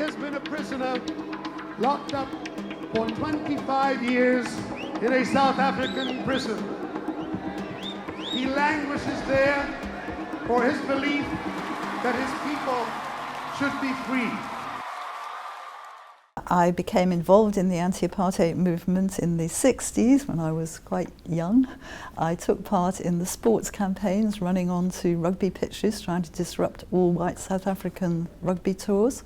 has been a prisoner, locked up for 25 years in a South African prison. He languishes there for his belief that his people should be free. I became involved in the anti-apartheid movement in the 60s when I was quite young. I took part in the sports campaigns running onto rugby pitches trying to disrupt all white South African rugby tours.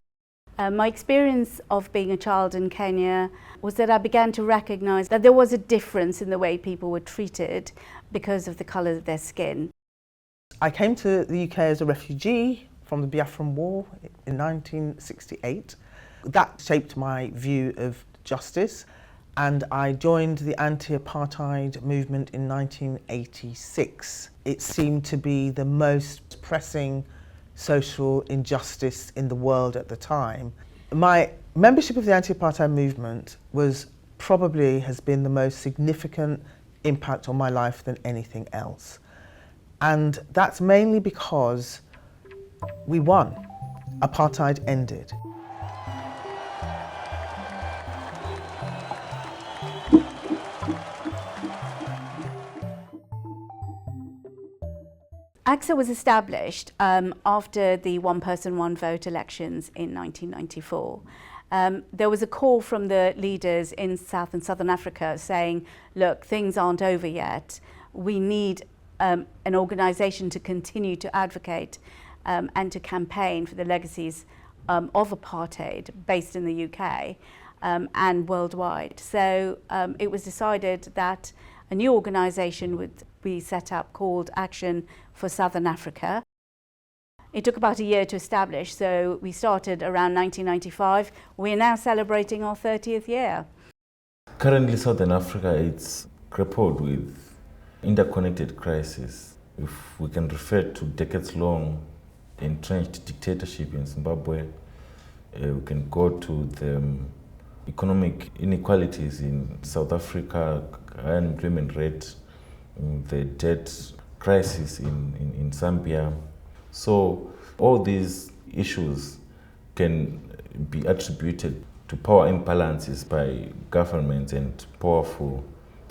My experience of being a child in Kenya was that I began to recognise that there was a difference in the way people were treated because of the colour of their skin. I came to the UK as a refugee from the Biafran War in 1968. That shaped my view of justice, and I joined the Anti-Apartheid Movement in 1986. It seemed to be the most pressing social injustice in the world at the time. My membership of the Anti-Apartheid Movement has been the most significant impact on my life than anything else. And that's mainly because we won. Apartheid ended. ACTSA was established after the one-person, one-vote elections in 1994. There was a call from the leaders in South and Southern Africa saying, look, things aren't over yet. We need an organisation to continue to advocate and to campaign for the legacies of apartheid based in the UK and worldwide. So it was decided that a new organisation would be set up called Action for Southern Africa. It took about a year to establish, so we started around 1995. We're now celebrating our 30th year. Currently, Southern Africa is grappled with interconnected crises. If we can refer to decades-long entrenched dictatorship in Zimbabwe, we can go to the economic inequalities in South Africa, high unemployment rate, the debt crisis in Zambia. So all these issues can be attributed to power imbalances by governments and powerful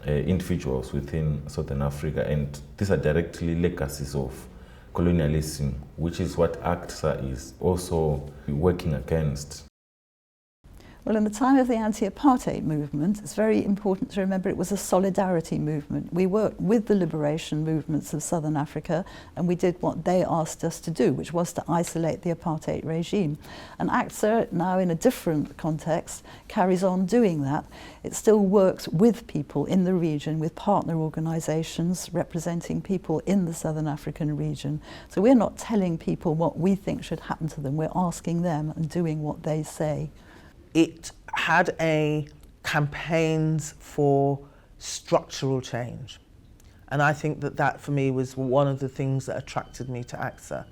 individuals within Southern Africa, and these are directly legacies of colonialism, which is what ACTSA is also working against. Well, in the time of the anti-apartheid movement, it's very important to remember it was a solidarity movement. We worked with the liberation movements of Southern Africa, and we did what they asked us to do, which was to isolate the apartheid regime. And ACTSA, now in a different context, carries on doing that. It still works with people in the region, with partner organisations representing people in the Southern African region. So we're not telling people what we think should happen to them, we're asking them and doing what they say. It had campaigns for structural change. And I think that for me was one of the things that attracted me to ACTSA.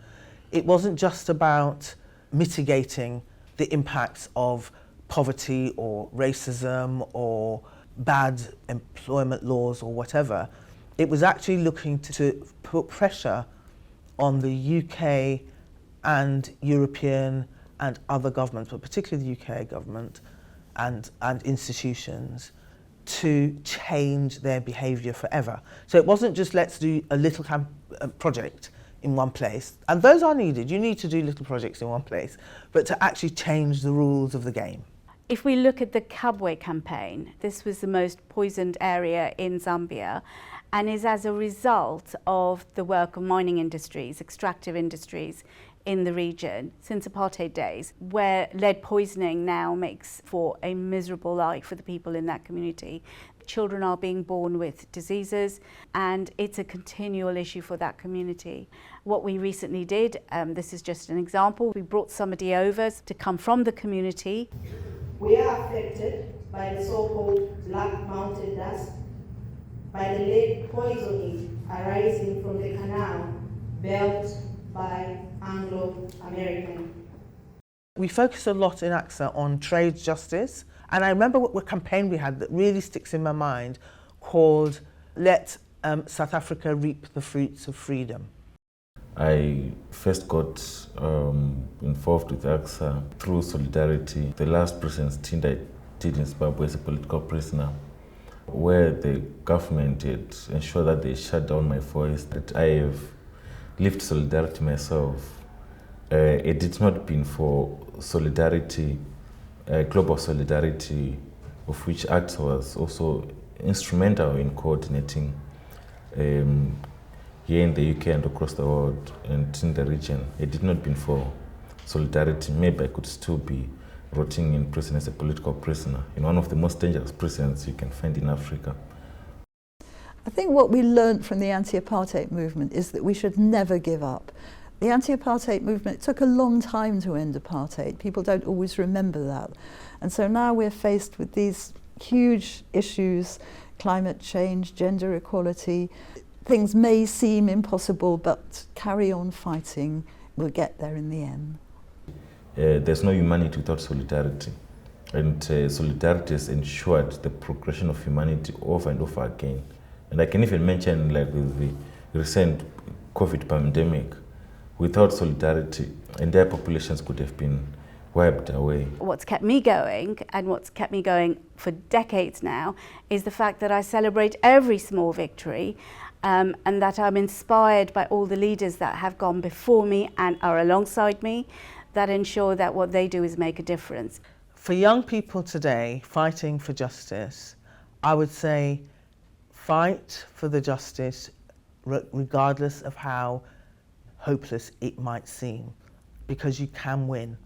It wasn't just about mitigating the impacts of poverty or racism or bad employment laws or whatever. It was actually looking to put pressure on the UK and European and other governments, but particularly the UK government and institutions, to change their behaviour forever. So it wasn't just let's do a little project in one place, and those are needed. You need to do little projects in one place, but to actually change the rules of the game. If we look at the Kabwe campaign, this was the most poisoned area in Zambia, and is as a result of the work of mining industries, extractive industries, in the region since apartheid days, where lead poisoning now makes for a miserable life for the people in that community. Children are being born with diseases, and it's a continual issue for that community. What we recently did, this is just an example, we brought somebody over to come from the community. We are affected by the so-called Black Mountain dust, by the lead poisoning arising from the canal built by Anglo-American. We focus a lot in ACTSA on trade justice, and I remember what campaign we had that really sticks in my mind called Let South Africa Reap the Fruits of Freedom. I first got involved with ACTSA through solidarity. The last prison stint I did in Zimbabwe as a political prisoner, where the government had ensured that they shut down my voice, that I have lived solidarity myself. It did not been for solidarity, global solidarity, of which ACTSA was also instrumental in coordinating here in the UK and across the world and in the region. It did not been for solidarity, maybe I could still be rotting in prison as a political prisoner in one of the most dangerous prisons you can find in Africa. I think what we learned from the anti-apartheid movement is that we should never give up. The anti-apartheid movement, it took a long time to end apartheid. People don't always remember that. And so now we're faced with these huge issues, climate change, gender equality. Things may seem impossible, but carry on fighting. We'll get there in the end. There's no humanity without solidarity. And solidarity has ensured the progression of humanity over and over again. And I can even mention, like with the recent COVID pandemic, without solidarity, entire populations could have been wiped away. What's kept me going, and what's kept me going for decades now, is the fact that I celebrate every small victory, and that I'm inspired by all the leaders that have gone before me and are alongside me, that ensure that what they do is make a difference. For young people today fighting for justice, I would say fight for the justice regardless of how hopeless it might seem, because you can win.